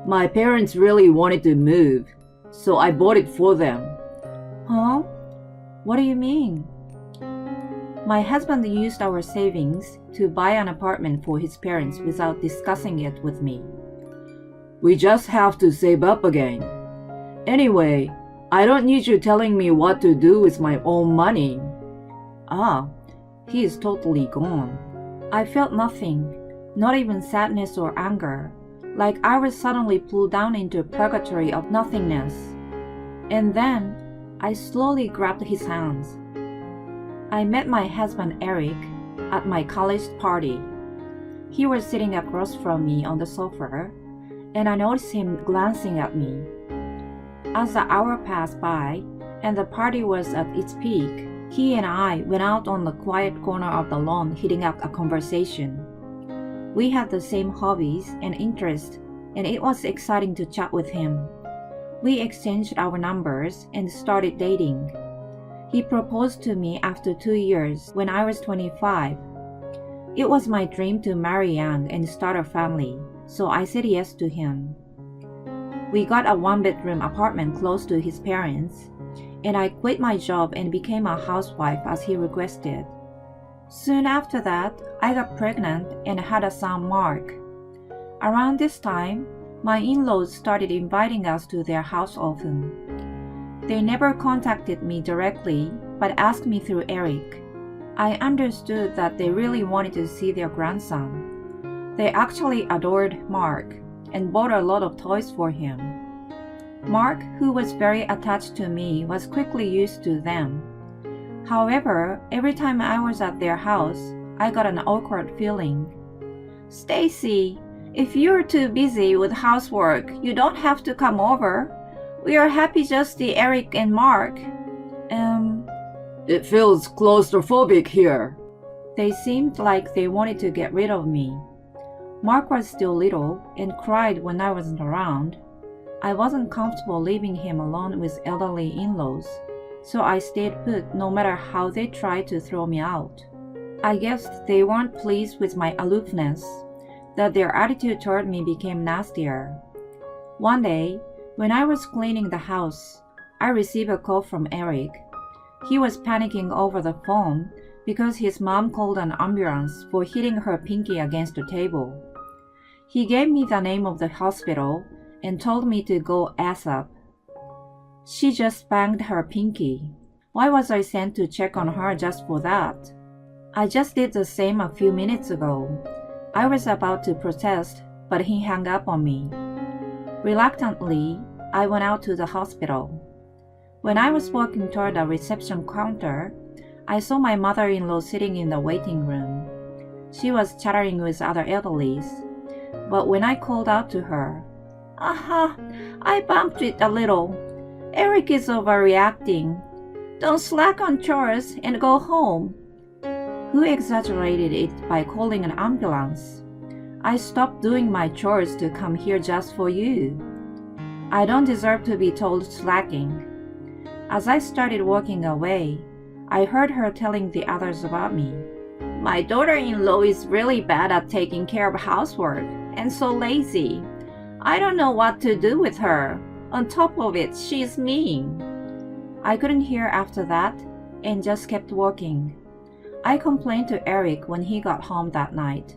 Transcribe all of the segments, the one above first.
My parents really wanted to move, so I bought it for them. Huh? What do you mean? My husband used our savings to buy an apartment for his parents without discussing it with me. We just have to save up again. Anyway, I don't need you telling me what to do with my own money. Ah, he is totally gone. I felt nothing, not even sadness or anger, like I was suddenly pulled down into a purgatory of nothingness. And then, I slowly grabbed his hands. I met my husband Eric at my college party. He was sitting across from me on the sofa, and I noticed him glancing at me. As the hour passed by, and the party was at its peak, he and I went out on the quiet corner of the lawn hitting up a conversation. We had the same hobbies and interests, and it was exciting to chat with him. We exchanged our numbers and started dating. He proposed to me after 2 years when I was 25. It was my dream to marry young and start a family, so I said yes to him. We got a one-bedroom apartment close to his parents, and I quit my job and became a housewife as he requested. Soon after that, I got pregnant and had a son, Mark. Around this time, my in-laws started inviting us to their house often. They never contacted me directly, but asked me through Eric. I understood that they really wanted to see their grandson. They actually adored Mark and bought a lot of toys for him. Mark, who was very attached to me, was quickly used to them. However, every time I was at their house, I got an awkward feeling. "Stacy, if you're too busy with housework, you don't have to come over. We are happy just the Eric and Mark." It feels claustrophobic here. They seemed like they wanted to get rid of me. Mark was still little and cried when I wasn't around. I wasn't comfortable leaving him alone with elderly in-laws, so I stayed put no matter how they tried to throw me out. I guess they weren't pleased with my aloofness, that their attitude toward me became nastier. One day, when I was cleaning the house, I received a call from Eric. He was panicking over the phone because his mom called an ambulance for hitting her pinky against the table. He gave me the name of the hospital and told me to go ASAP. She just banged her pinky. Why was I sent to check on her just for that? I just did the same a few minutes ago. I was about to protest, but he hung up on me. Reluctantly, I went out to the hospital. When I was walking toward the reception counter, I saw my mother-in-law sitting in the waiting room. She was chatting with other elderlies, but when I called out to her, "Aha, I bumped it a little. Eric is overreacting. Don't slack on chores and go home." Who exaggerated it by calling an ambulance? I stopped doing my chores to come here just for you. I don't deserve to be told slacking. As I started walking away, I heard her telling the others about me. "My daughter-in-law is really bad at taking care of housework and so lazy. I don't know what to do with her. On top of it, she's mean." I couldn't hear after that and just kept walking. I complained to Eric when he got home that night,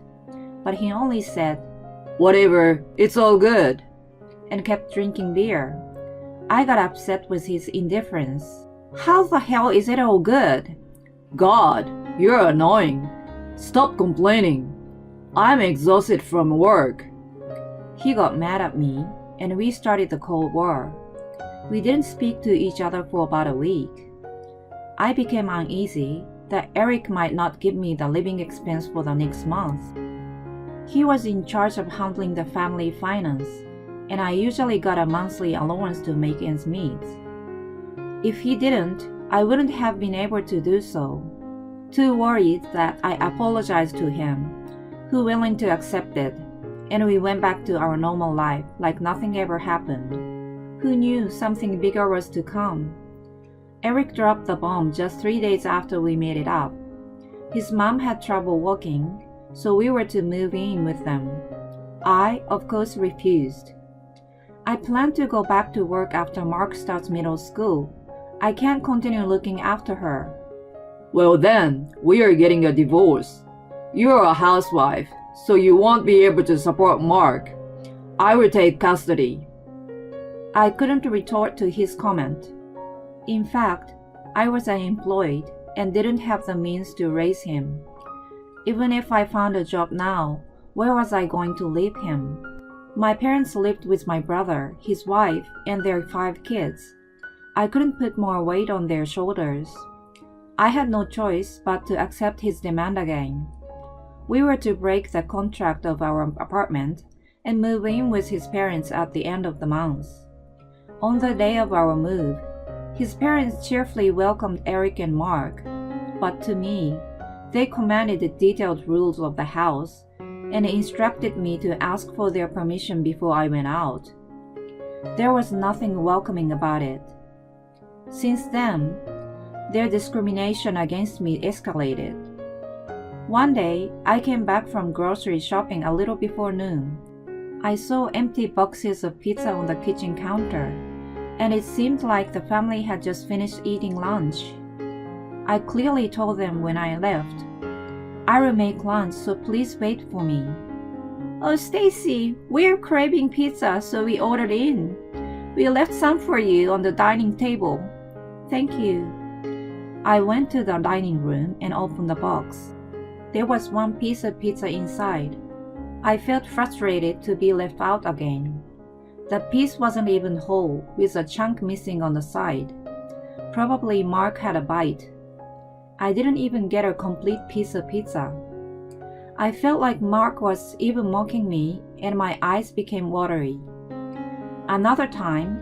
but he only said, "Whatever, it's all good," and kept drinking beer. I got upset with his indifference. How the hell is it all good? "God, you're annoying. Stop complaining. I'm exhausted from work." He got mad at me, and we started the Cold War. We didn't speak to each other for about a week. I became uneasy that Eric might not give me the living expense for the next month. He was in charge of handling the family finance, and I usually got a monthly allowance to make ends meet. If he didn't, I wouldn't have been able to do so. Too worried that I apologized to him, who willing to accept it, and we went back to our normal life like nothing ever happened. Who knew something bigger was to come? Eric dropped the bomb just 3 days after we made it up. His mom had trouble walking, so we were to move in with them. I, of course, refused. I plan to go back to work after Mark starts middle school. I can't continue looking after her. Well then, we are getting a divorce. You're a housewife, so you won't be able to support Mark. I will take custody. I couldn't retort to his comment. In fact, I was unemployed and didn't have the means to raise him. Even if I found a job now, where was I going to leave him? My parents lived with my brother, his wife, and their 5 kids. I couldn't put more weight on their shoulders. I had no choice but to accept his demand again. We were to break the contract of our apartment and move in with his parents at the end of the month. On the day of our move, his parents cheerfully welcomed Eric and Mark, but to me, they commanded the detailed rules of the house and instructed me to ask for their permission before I went out. There was nothing welcoming about it. Since then, their discrimination against me escalated. One day, I came back from grocery shopping a little before noon. I saw empty boxes of pizza on the kitchen counter, and it seemed like the family had just finished eating lunch. I clearly told them when I left, "I will make lunch, so please wait for me." "Oh, Stacy, we're craving pizza, so we ordered in. We left some for you on the dining table." "Thank you." I went to the dining room and opened the box. There was one piece of pizza inside. I felt frustrated to be left out again. The piece wasn't even whole, with a chunk missing on the side. Probably Mark had a bite. I didn't even get a complete piece of pizza. I felt like Mark was even mocking me, and my eyes became watery. Another time,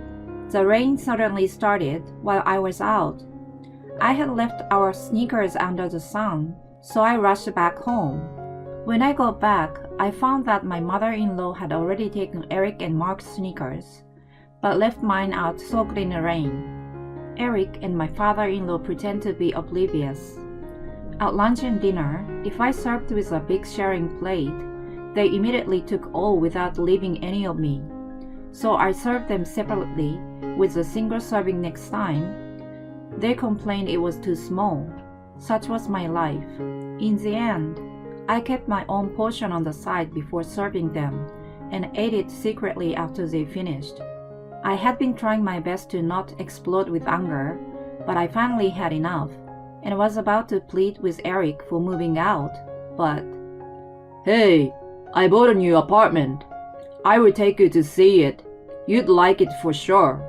the rain suddenly started while I was out. I had left our sneakers under the sun, so I rushed back home. When I got back, I found that my mother-in-law had already taken Eric and Mark's sneakers, but left mine out soaked in the rain. Eric and my father-in-law pretend to be oblivious. At lunch and dinner, if I served with a big sharing plate, they immediately took all without leaving any of me. So I served them separately with a single serving next time. They complained it was too small. Such was my life. In the end, I kept my own portion on the side before serving them and ate it secretly after they finished. I had been trying my best to not explode with anger, but I finally had enough and was about to plead with Eric for moving out, but... "Hey, I bought a new apartment. I will take you to see it. You'd like it for sure."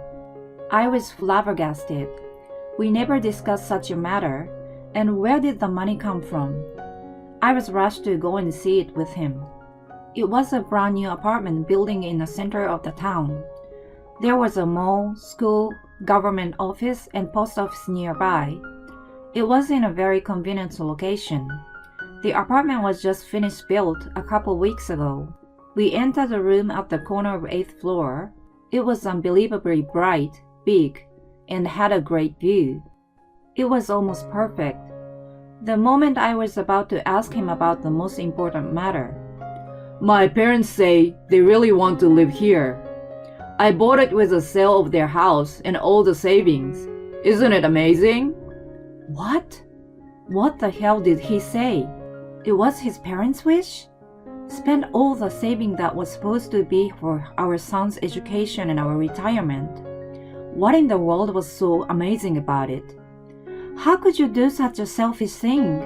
I was flabbergasted. We never discussed such a matter, and where did the money come from? I was rushed to go and see it with him. It was a brand new apartment building in the center of the town. There was a mall, school, government office, and post office nearby. It was in a very convenient location. The apartment was just finished built a couple weeks ago. We entered the room at the corner of 8th floor. It was unbelievably bright, big, and had a great view. It was almost perfect. The moment I was about to ask him about the most important matter, "My parents say they really want to live here. I bought it with the sale of their house and all the savings. Isn't it amazing?" What? What the hell did he say? It was his parents' wish? Spend all the saving that was supposed to be for our son's education and our retirement. What in the world was so amazing about it? How could you do such a selfish thing?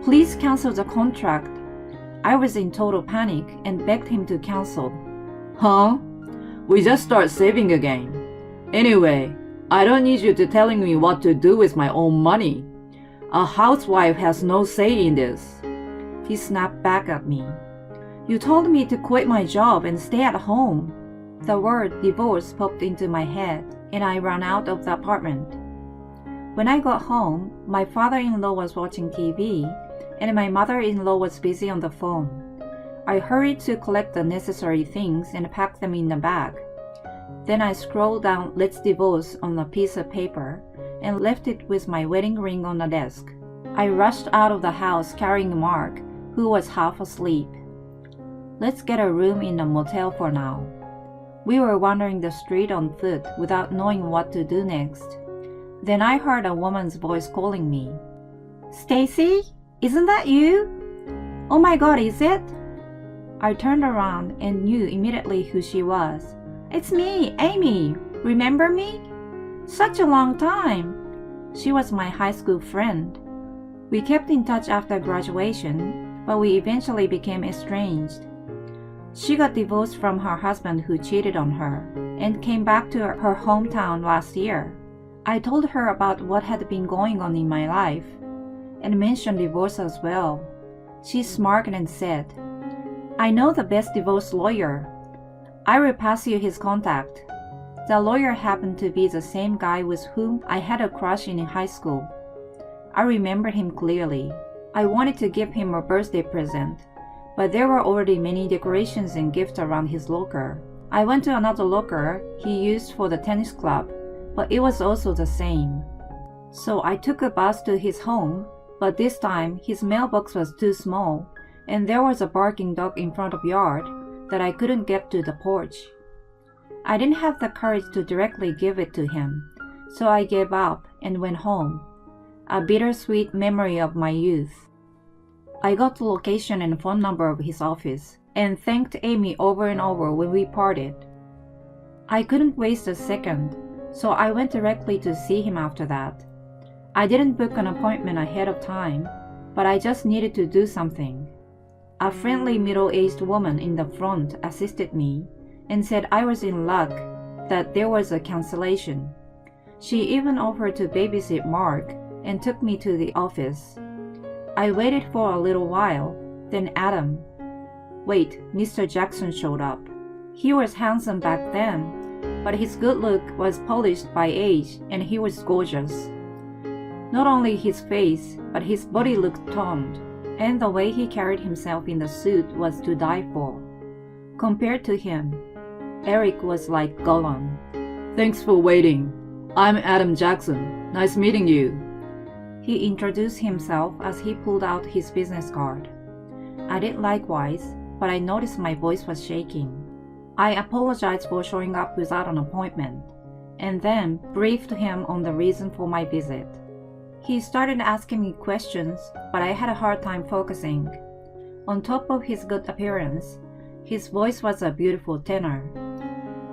Please cancel the contract. I was in total panic and begged him to cancel. "Huh? We just start saving again. Anyway, I don't need you to telling me what to do with my own money. A housewife has no say in this." He snapped back at me. "You told me to quit my job and stay at home." The word divorce popped into my head, and I ran out of the apartment. When I got home, my father-in-law was watching TV, and my mother-in-law was busy on the phone. I hurried to collect the necessary things and pack them in a bag. Then I scrolled down "Let's Divorce" on a piece of paper and left it with my wedding ring on the desk. I rushed out of the house carrying Mark, who was half asleep. "Let's get a room in a motel for now." We were wandering the street on foot without knowing what to do next. Then I heard a woman's voice calling me. "Stacy? Isn't that you? Oh my God, is it?" I turned around and knew immediately who she was. "It's me, Amy. Remember me? Such a long time." She was my high school friend. We kept in touch after graduation, but we eventually became estranged. She got divorced from her husband who cheated on her and came back to her hometown last year. I told her about what had been going on in my life and mentioned divorce as well. She smirked and said, "I know the best divorce lawyer. I will pass you his contact." The lawyer happened to be the same guy with whom I had a crush in high school. I remembered him clearly. I wanted to give him a birthday present, but there were already many decorations and gifts around his locker. I went to another locker he used for the tennis club, but it was also the same. So I took a bus to his home, but this time his mailbox was too small, and there was a barking dog in front of yard that I couldn't get to the porch. I didn't have the courage to directly give it to him, so I gave up and went home. A bittersweet memory of my youth. I got the location and phone number of his office and thanked Amy over and over when we parted. I couldn't waste a second, so I went directly to see him after that. I didn't book an appointment ahead of time, but I just needed to do something. A friendly middle-aged woman in the front assisted me and said I was in luck, that there was a cancellation. She even offered to babysit Mark and took me to the office. I waited for a little while, then Mr. Jackson showed up. He was handsome back then, but his good look was polished by age and he was gorgeous. Not only his face, but his body looked toned, and the way he carried himself in the suit was to die for. Compared to him, Eric was like Gollum. "Thanks for waiting. I'm Adam Jackson. Nice meeting you." He introduced himself as he pulled out his business card. I did likewise, but I noticed my voice was shaking. I apologized for showing up without an appointment, and then briefed him on the reason for my visit. He started asking me questions, but I had a hard time focusing. On top of his good appearance, his voice was a beautiful tenor.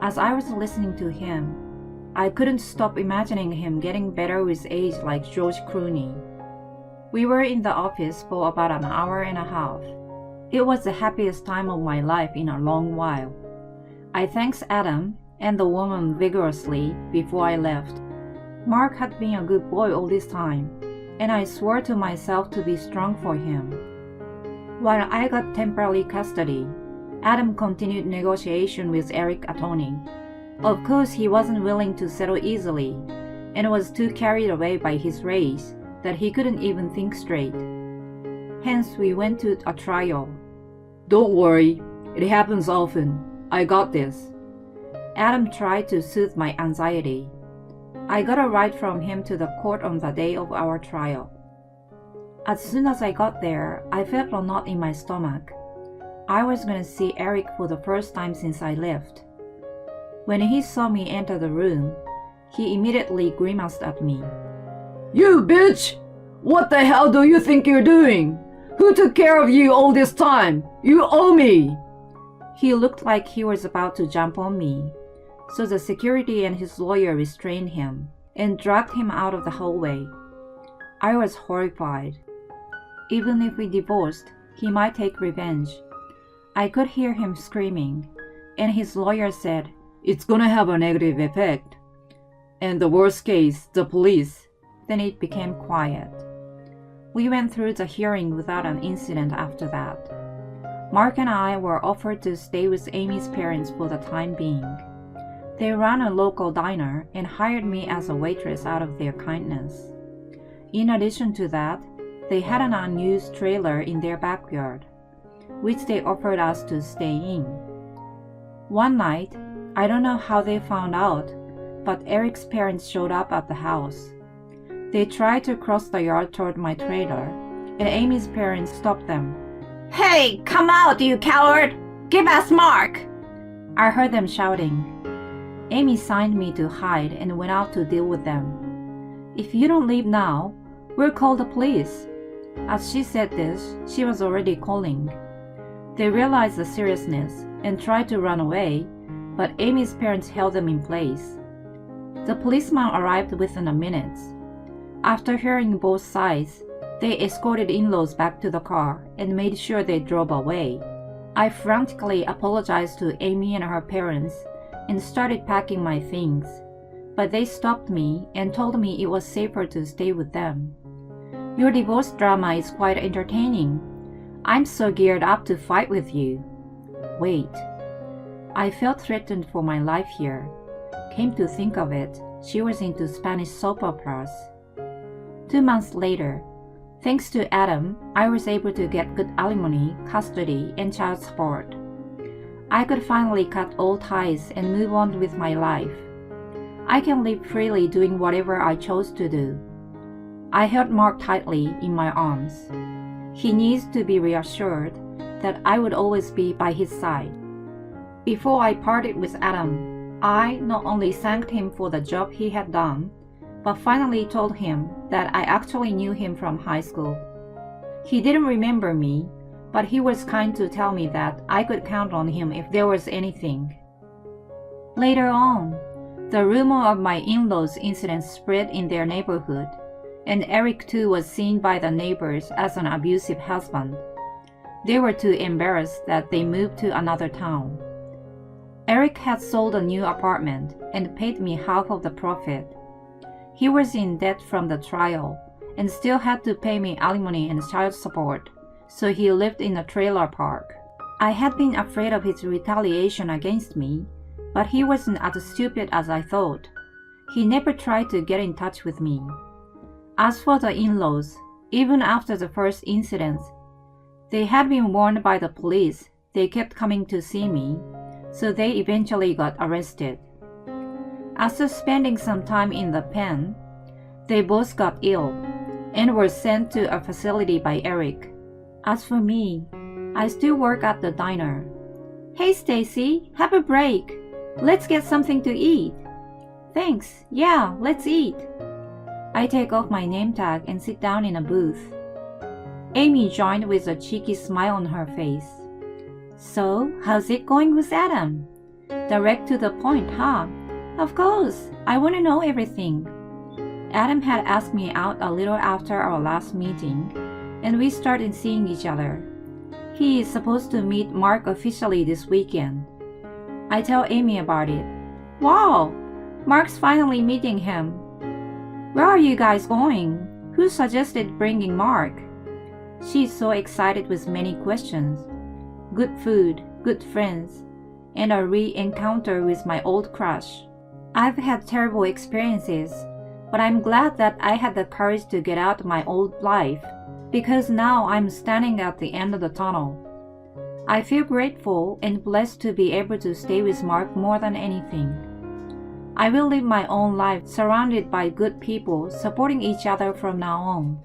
As I was listening to him, I couldn't stop imagining him getting better with age like George Clooney. We were in the office for about an hour and a half. It was the happiest time of my life in a long while. I thanked Adam and the woman vigorously before I left. Mark had been a good boy all this time, and I swore to myself to be strong for him. While I got temporary custody, Adam continued negotiation with Eric attorney. Of course, he wasn't willing to settle easily, and was too carried away by his race that he couldn't even think straight. Hence, we went to a trial. "Don't worry, it happens often. I got this." Adam tried to soothe my anxiety. I got a ride from him to the court on the day of our trial. As soon as I got there, I felt a knot in my stomach. I was going to see Eric for the first time since I left. When he saw me enter the room, he immediately grimaced at me. "You bitch! What the hell do you think you're doing? Who took care of you all this time? You owe me!" He looked like he was about to jump on me, so the security and his lawyer restrained him and dragged him out of the hallway. I was horrified. Even if we divorced, he might take revenge. I could hear him screaming, and his lawyer said, "It's gonna have a negative effect. And the worst case, the police." Then it became quiet. We went through the hearing without an incident after that. Mark and I were offered to stay with Amy's parents for the time being. They ran a local diner and hired me as a waitress out of their kindness. In addition to that, they had an unused trailer in their backyard, which they offered us to stay in. One night, I don't know how they found out, but Eric's parents showed up at the house. They tried to cross the yard toward my trailer, and Amy's parents stopped them. "Hey, come out, you coward! Give us Mark!" I heard them shouting. Amy signed me to hide and went out to deal with them. "If you don't leave now, we'll call the police." As she said this, she was already calling. They realized the seriousness and tried to run away, but Amy's parents held them in place. The policeman arrived within a minute. After hearing both sides, they escorted in-laws back to the car and made sure they drove away. I frantically apologized to Amy and her parents and started packing my things, but they stopped me and told me it was safer to stay with them. "Your divorce drama is quite entertaining. I'm so geared up to fight with you." Wait. I felt threatened for my life here. Came to think of it, she was into Spanish soap operas. 2 months later, thanks to Adam, I was able to get good alimony, custody, and child support. I could finally cut all ties and move on with my life. I can live freely doing whatever I chose to do. I held Mark tightly in my arms. He needs to be reassured that I would always be by his side. Before I parted with Adam, I not only thanked him for the job he had done, but finally told him that I actually knew him from high school. He didn't remember me, but he was kind to tell me that I could count on him if there was anything. Later on, the rumor of my in-laws' incident spread in their neighborhood, and Eric too was seen by the neighbors as an abusive husband. They were too embarrassed that they moved to another town. Eric had sold a new apartment and paid me half of the profit. He was in debt from the trial and still had to pay me alimony and child support, so he lived in a trailer park. I had been afraid of his retaliation against me, but he wasn't as stupid as I thought. He never tried to get in touch with me. As for the in-laws, even after the first incident, they had been warned by the police. They kept coming to see me, so they eventually got arrested. After spending some time in the pen, they both got ill and were sent to a facility by Eric. As for me, I still work at the diner. "Hey Stacy, have a break. Let's get something to eat." "Thanks, yeah, let's eat." I take off my name tag and sit down in a booth. Amy joined with a cheeky smile on her face. "So, how's it going with Adam?" "Direct to the point, huh?" "Of course, I want to know everything." Adam had asked me out a little after our last meeting, and we started seeing each other. He is supposed to meet Mark officially this weekend. I tell Amy about it. "Wow, Mark's finally meeting him. Where are you guys going? Who suggested bringing Mark?" She's so excited with many questions. Good food, good friends, and a re-encounter with my old crush. I've had terrible experiences, but I'm glad that I had the courage to get out of my old life, because now I'm standing at the end of the tunnel. I feel grateful and blessed to be able to stay with Mark more than anything. I will live my own life surrounded by good people supporting each other from now on.